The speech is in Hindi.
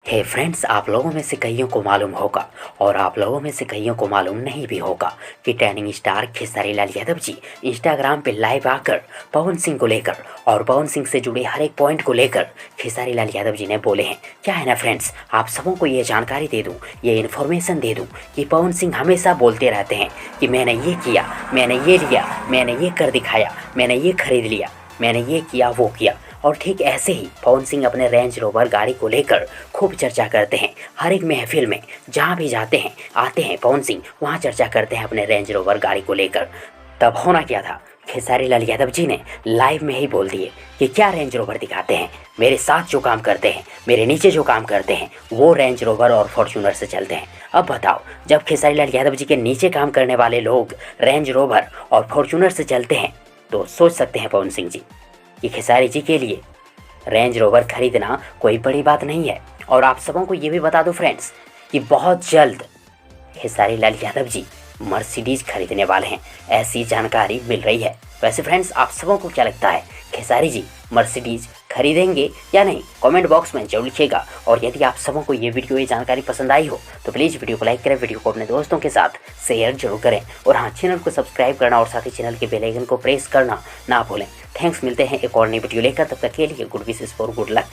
हे फ्रेंड्स, आप लोगों में से कईयों को मालूम होगा और आप लोगों में से कईयों को मालूम नहीं भी होगा कि trending star Khesari Lal Yadav ji Instagram पे लाइव आकर पवन सिंह को लेकर और पवन सिंह से जुड़े हर एक पॉइंट को लेकर खेसारी लाल यादव जी ने बोले हैं। क्या है ना फ्रेंड्स, आप सबों को ये जानकारी दे दूं, ये इन्फॉर्मेशन दे दूं कि पवन सिंह हमेशा बोलते रहते हैं कि मैंने ये किया, मैंने ये लिया, मैंने ये कर दिखाया, मैंने ये खरीद लिया, मैंने ये किया वो किया। और ठीक ऐसे ही पवन सिंह अपने रेंज रोवर गाड़ी को लेकर खूब चर्चा करते हैं। हर एक महफिल में जहाँ भी जाते हैं आते हैं पवन सिंह, वहाँ चर्चा करते हैं अपने रेंज रोवर गाड़ी को लेकर। तब होना क्या था, खेसारी लाल यादव जी ने लाइव में ही बोल दिए कि क्या रेंज रोवर दिखाते हैं, मेरे साथ जो काम करते हैं, मेरे नीचे जो काम करते हैं वो रेंज रोवर और फॉर्च्यूनर से चलते हैं। अब बताओ, जब खेसारी लाल यादव जी के नीचे काम करने वाले लोग रेंज रोवर और फॉर्च्यूनर से चलते हैं तो सोच सकते हैं पवन सिंह जी कि खेसारी जी के लिए रेंज रोवर खरीदना कोई बड़ी बात नहीं है। और आप सबों को ये भी बता दो फ्रेंड्स कि बहुत जल्द खेसारी लाल यादव जी मर्सिडीज खरीदने वाले हैं, ऐसी जानकारी मिल रही है। वैसे फ्रेंड्स, आप सबों को क्या लगता है, खेसारी जी मर्सिडीज खरीदेंगे या नहीं? कमेंट बॉक्स में जरूर लिखिएगा। और यदि आप सबों को ये वीडियो, ये जानकारी पसंद आई हो तो प्लीज़ वीडियो को लाइक करें, वीडियो को अपने दोस्तों के साथ शेयर जरूर करें और हाँ, चैनल को सब्सक्राइब करना और साथ ही चैनल के बेल आइकन को प्रेस करना ना भूलें। थैंक्स, मिलते हैं एक और नई वीडियो लेकर, तब तक के लिए good wishes for good luck.